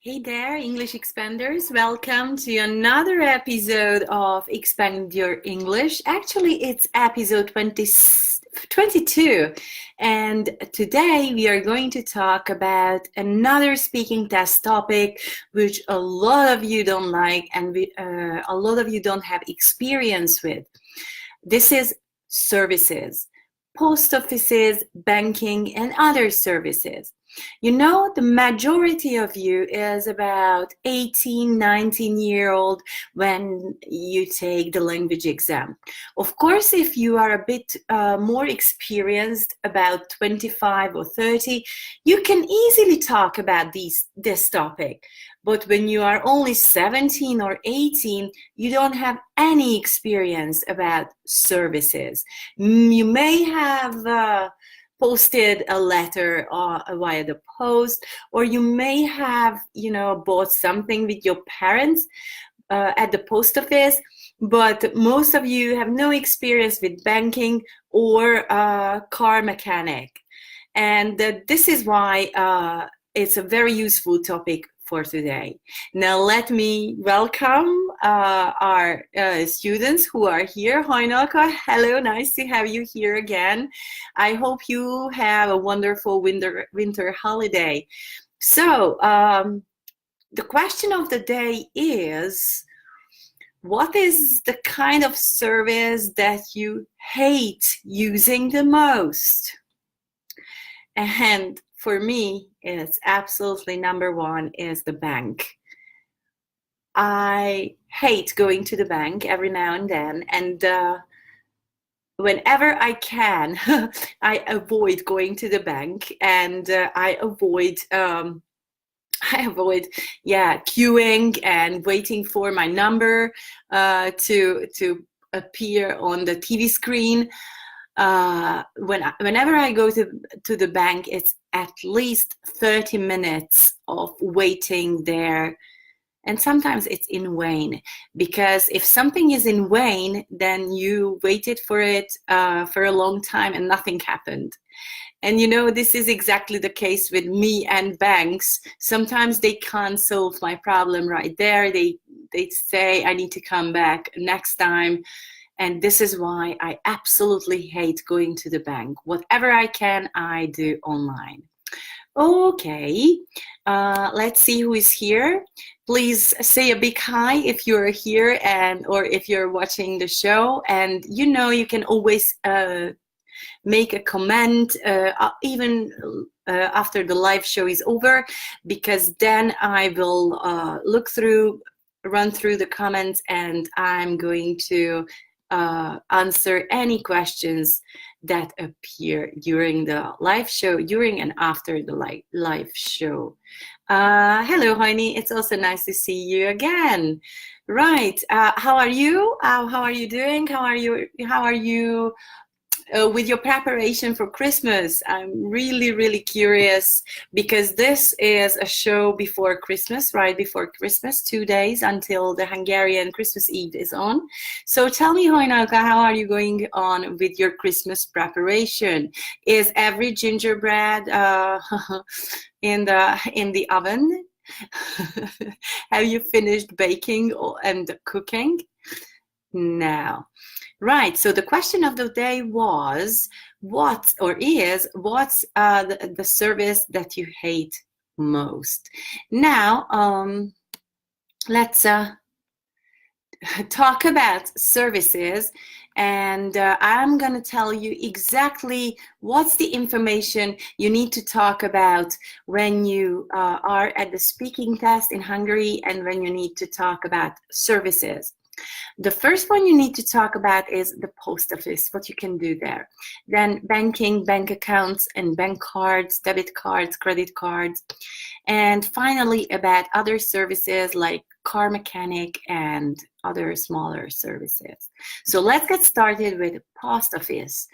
Hey there, English expanders. Welcome to another episode of Expand Your English. Actually, it's episode 22. And today we are going to talk about another speaking test topic, which a lot of you don't like and a lot of you don't have experience with. This is services, post offices, banking, and other services. You know, the majority of you is about 18, 19-year-old when you take the language exam. Of course, if you are a bit more experienced, about 25 or 30, you can easily talk about this topic. But when you are only 17 or 18, you don't have any experience about services. You may have posted a letter via the post, or you may have, bought something with your parents at the post office, but most of you have no experience with banking or car mechanic. And this is why it's a very useful topic for today. Now let me welcome our students who are here. Hajnalka, hello, nice to have you here again. I hope you have a wonderful winter holiday. So the question of the day is, what is the kind of service that you hate using the most? And for me, it's absolutely number one is the bank. I hate going to the bank every now and then, and whenever I can, I avoid going to the bank, and I avoid queuing and waiting for my number to appear on the TV screen. Whenever I go to the bank, it's at least 30 minutes of waiting there. And sometimes it's in vain, because if something is in vain, then you waited for it for a long time and nothing happened. And this is exactly the case with me and banks. Sometimes they can't solve my problem right there. They say I need to come back next time. And this is why I absolutely hate going to the bank. Whatever I can, I do online. Okay, let's see who is here. Please say a big hi if you're here or if you're watching the show. And you can always make a comment even after the live show is over, because then I will run through the comments, and I'm going to answer any questions that appear during the live show, during and after the live show. Hello, Heini. It's also nice to see you again. Right. How are you? How are you doing? How are you with your preparation for Christmas? I'm really, really curious, because this is a show before Christmas, right before Christmas, 2 days until the Hungarian Christmas Eve is on. So tell me, Hajnalka, how are you going on with your Christmas preparation? Is every gingerbread in the oven? Have you finished baking and cooking? No. Right, so the question of the day was, what's the service that you hate most? Now, let's talk about services, and I'm going to tell you exactly what's the information you need to talk about when you are at the speaking test in Hungary, and when you need to talk about services. The first one you need to talk about is the post office, what you can do there. Then banking, bank accounts and bank cards, debit cards, credit cards. And finally, about other services like car mechanic and other smaller services. So let's get started with post office.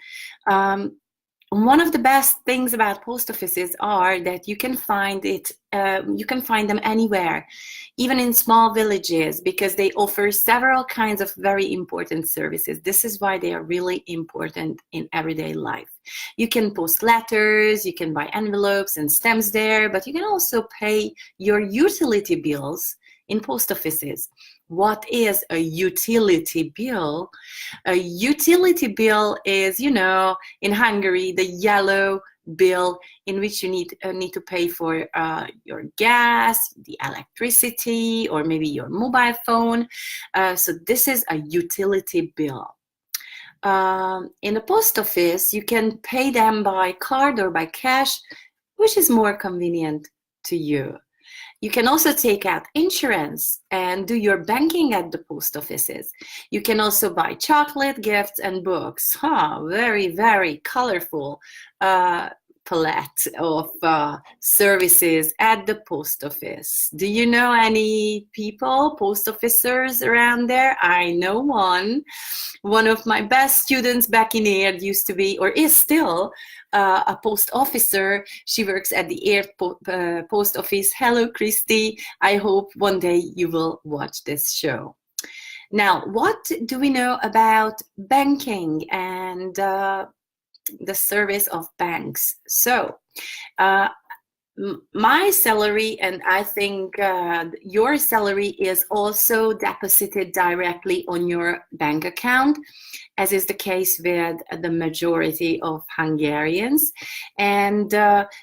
One of the best things about post offices are that you can find them anywhere, even in small villages, because they offer several kinds of very important services. This is why they are really important in everyday life. You can post letters, you can buy envelopes and stamps there, but you can also pay your utility bills in post offices. What is a utility bill? A utility bill is, in Hungary, the yellow bill in which you need to pay for your gas, the electricity, or maybe your mobile phone. So this is a utility bill. In the post office, you can pay them by card or by cash, which is more convenient to you. You can also take out insurance and do your banking at the post offices. You can also buy chocolate, gifts, and books. Very, very colorful palette of services at the post office. Do you know any people, post officers around there? I know one. One of my best students back in Air used to be, or is still, a post officer. She works at the Air post office. Hello, Christy. I hope one day you will watch this show. Now, what do we know about banking and the service of banks? So, my salary, and I think your salary, is also deposited directly on your bank account, as is the case with the majority of Hungarians. And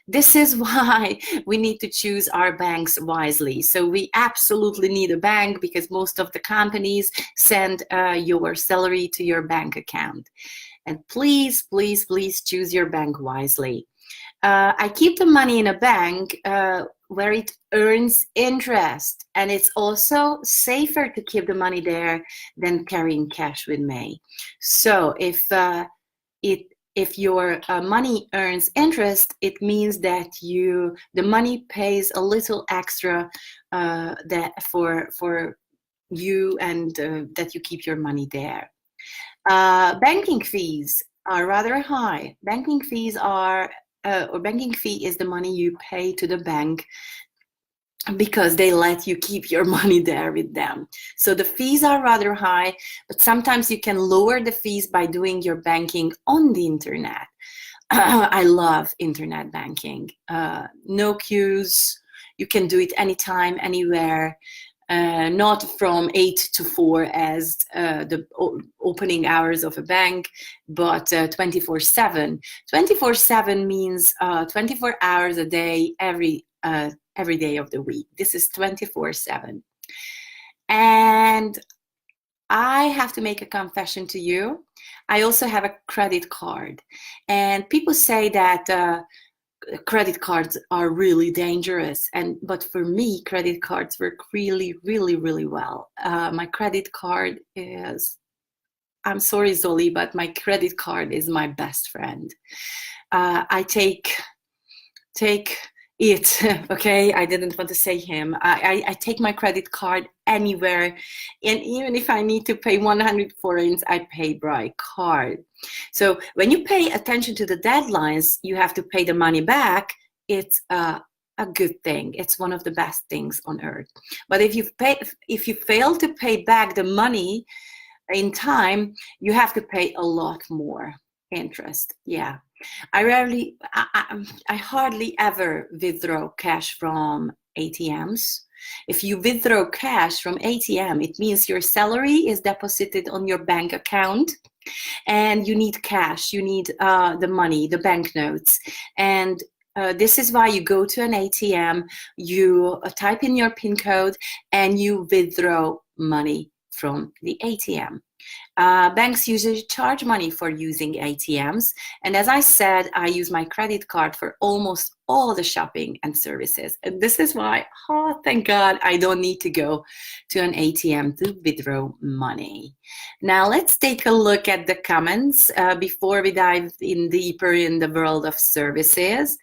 this is why we need to choose our banks wisely. So we absolutely need a bank, because most of the companies send your salary to your bank account. And please, please, please choose your bank wisely. I keep the money in a bank where it earns interest, and it's also safer to keep the money there than carrying cash with me. So if your money earns interest, it means that the money pays a little extra that for you, and that you keep your money there. Banking fees are rather high. Banking fees are banking fee is the money you pay to the bank because they let you keep your money there with them. So the fees are rather high, but sometimes you can lower the fees by doing your banking on the internet. I love internet banking. No queues. You can do it anytime, anywhere. Not from 8 to 4 as the opening hours of a bank, but 24/7. 24/7 means 24 hours a day, every day of the week. This is 24/7. And I have to make a confession to you. I also have a credit card. And people say that credit cards are really dangerous, but for me, credit cards work really, really, really well. My credit card is, I'm sorry, Zoli, but my credit card is my best friend. I take it, okay? I didn't want to say him. I take my credit card anywhere, and even if I need to pay 100 forints, I pay by card. So when you pay attention to the deadlines, you have to pay the money back. It's a good thing. It's one of the best things on earth. But if you fail to pay back the money in time, you have to pay a lot more interest. Yeah. I hardly ever withdraw cash from ATMs. If you withdraw cash from ATM, it means your salary is deposited on your bank account, and you need cash. You need the money, the banknotes, and this is why you go to an ATM, you type in your PIN code, and you withdraw money from the ATM. Banks usually charge money for using ATMs, and as I said, I use my credit card for almost all the shopping and services. And this is why, thank God, I don't need to go to an ATM to withdraw money. Now let's take a look at the comments before we dive in deeper in the world of services.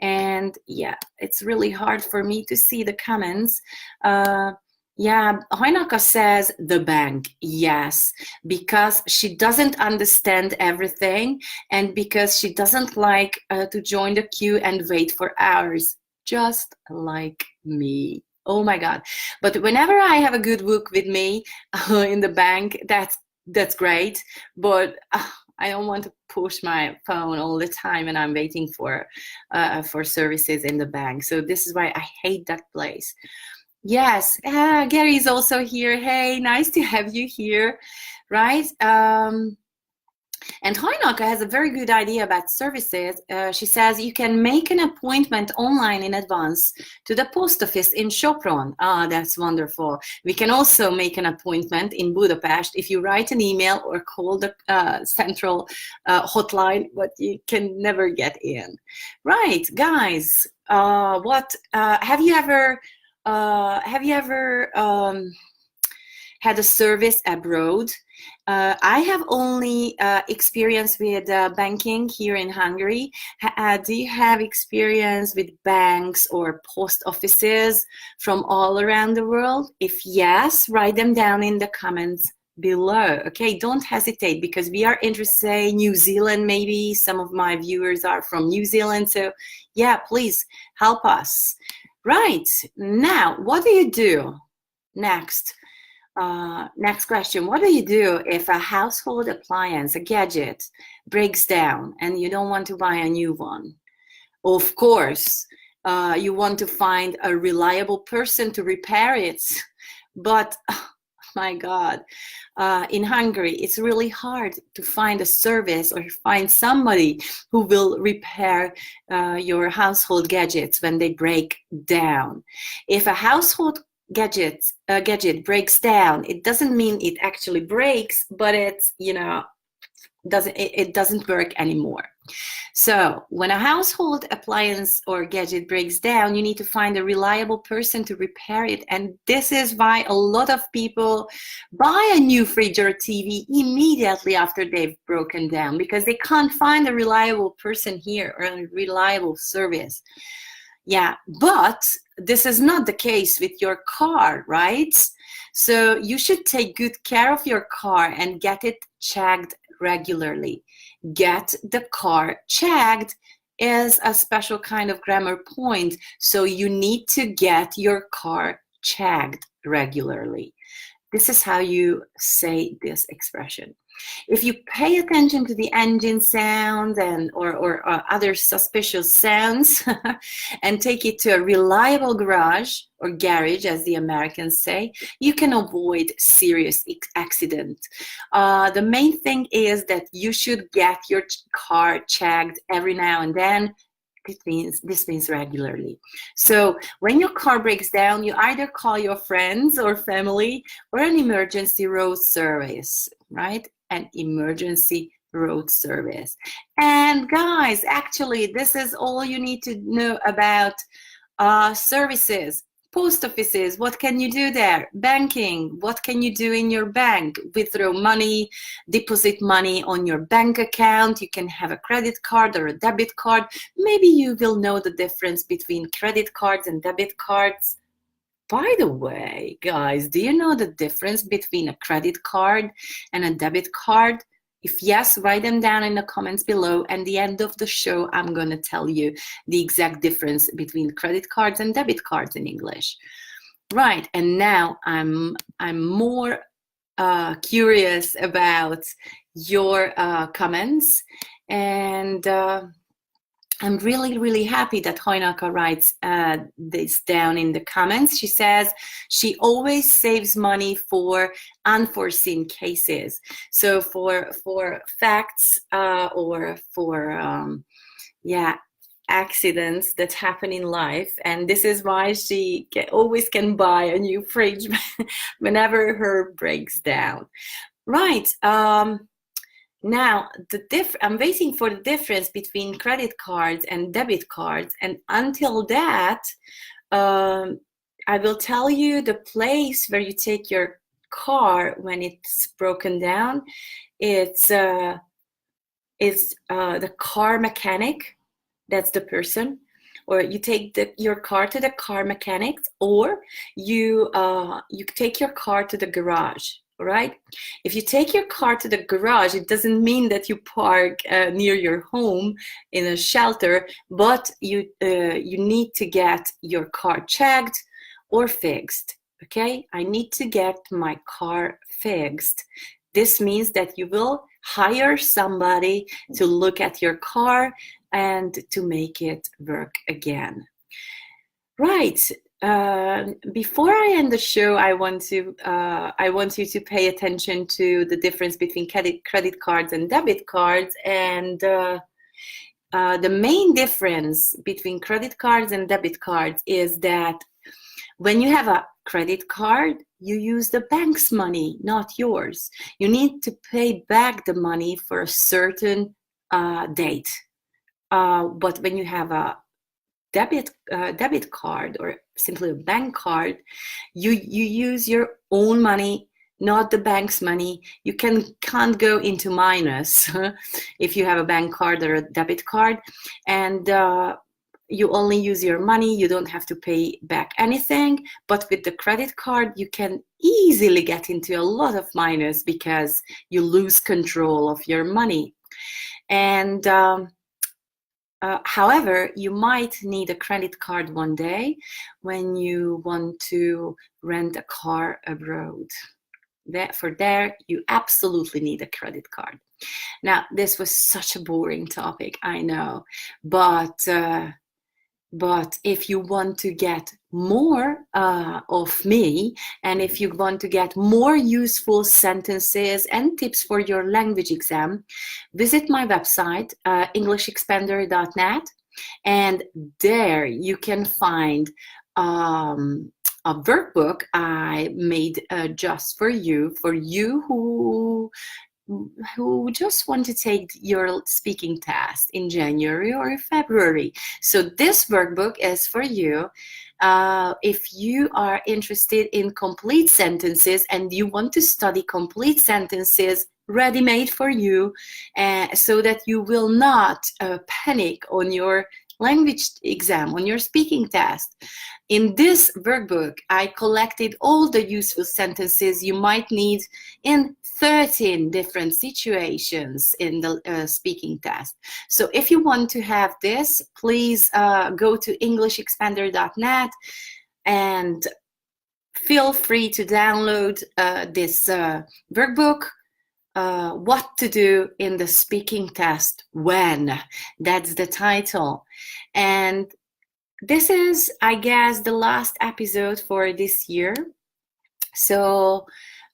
And yeah, it's really hard for me to see the comments. Yeah, Hoinaka says the bank, yes, because she doesn't understand everything and because she doesn't like to join the queue and wait for hours, just like me. Oh my God. But whenever I have a good book with me in the bank, that's great. But I don't want to push my phone all the time and I'm waiting for services in the bank. So this is why I hate that place. Yes, Gary is also here. Hey, nice to have you here, right? And Hoinaka has a very good idea about services. She says you can make an appointment online in advance to the post office in Sopron. Ah, that's wonderful. We can also make an appointment in Budapest if you write an email or call the central hotline, but you can never get in. Right, guys. What have you ever? Had a service abroad? I have only experience with banking here in Hungary. Do you have experience with banks or post offices from all around the world? If yes, write them down in the comments below. Okay, don't hesitate because we are interested in New Zealand. Maybe some of my viewers are from New Zealand. So yeah, please help us. Right, now, what do you do next? Next question. What do you do if a household appliance, a gadget, breaks down and you don't want to buy a new one? Of course, you want to find a reliable person to repair it. But, oh my God, in Hungary, it's really hard to find a service or find somebody who will repair your household gadgets when they break down. If a household gadget breaks down, it doesn't mean it actually breaks, but it's, it doesn't work anymore. So when a household appliance or gadget breaks down, you need to find a reliable person to repair it. And this is why a lot of people buy a new fridge or TV immediately after they've broken down, because they can't find a reliable person here or a reliable service. Yeah, but this is not the case with your car, right? So you should take good care of your car and get it checked regularly. Get the car checked is a special kind of grammar point. So you need to get your car checked regularly. This is how you say this expression. If you pay attention to the engine sound or other suspicious sounds and take it to a reliable garage or garage, as the Americans say, you can avoid serious accident. The main thing is that you should get your car checked every now and then. This means regularly. So when your car breaks down, you either call your friends or family or an emergency road service, right? An emergency road service. And guys, actually, this is all you need to know about services. Post offices, what can you do there? Banking, what can you do in your bank? Withdraw money, deposit money on your bank account. You can have a credit card or a debit card. Maybe you will know the difference between credit cards and debit cards. By the way, guys, do you know the difference between a credit card and a debit card? If yes, write them down in the comments below. And at the end of the show, I'm going to tell you the exact difference between credit cards and debit cards in English. Right, and now I'm more curious about your comments, and I'm really, really happy that Hoinaka writes this down in the comments. She says she always saves money for unforeseen cases. So for facts or for, accidents that happen in life. And this is why she always can buy a new fridge whenever her breaks down. Right. Now, I'm waiting for the difference between credit cards and debit cards. And until that, I will tell you the place where you take your car when it's broken down. It's the car mechanic. That's the person. or you take your car to the car mechanics, or you take your car to the garage. All right. If you take your car to the garage, it doesn't mean that you park near your home in a shelter, but you need to get your car checked or fixed. Okay, I need to get my car fixed. This means that you will hire somebody to look at your car and to make it work again. Right. Before I end the show, I want you to pay attention to the difference between credit cards and debit cards. And the main difference between credit cards and debit cards is that when you have a credit card, you use the bank's money, not yours. You need to pay back the money for a certain date. But when you have a debit card or simply a bank card, you use your own money, not the bank's money. You can't go into minus if you have a bank card or a debit card, and you only use your money. You don't have to pay back anything. But with the credit card, you can easily get into a lot of minus because you lose control of your money. And however, you might need a credit card one day when you want to rent a car abroad. For there, you absolutely need a credit card. Now, this was such a boring topic, I know, but if you want to get more of me, and if you want to get more useful sentences and tips for your language exam, visit my website, englishexpander.net, and there you can find a workbook I made just for you who just want to take your speaking test in January or February. So this workbook is for you if you are interested in complete sentences and you want to study complete sentences ready-made for you, so that you will not panic on your language exam, on your speaking test. In this workbook, I collected all the useful sentences you might need in 13 different situations in the speaking test. So if you want to have this, please go to englishexpander.net and feel free to download this workbook. What to do in the speaking test when. That's the title. And this is, I guess, the last episode for this year. So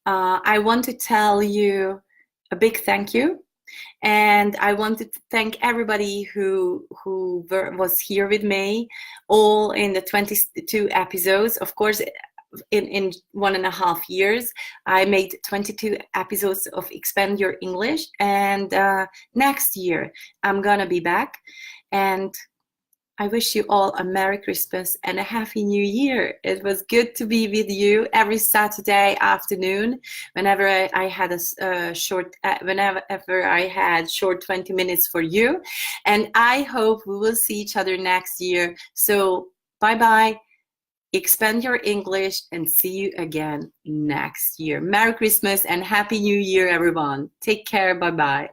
I want to tell you a big thank you. And I want to thank everybody who was here with me, all in the 22 episodes. Of course, in 1.5 years, I made 22 episodes of Expand Your English. And next year, I'm gonna be back. And I wish you all a Merry Christmas and a Happy New Year. It was good to be with you every Saturday afternoon, whenever I had a short 20 minutes for you. And I hope we will see each other next year. So bye-bye. Expand your English and see you again next year. Merry Christmas and Happy New Year, everyone. Take care. Bye-bye.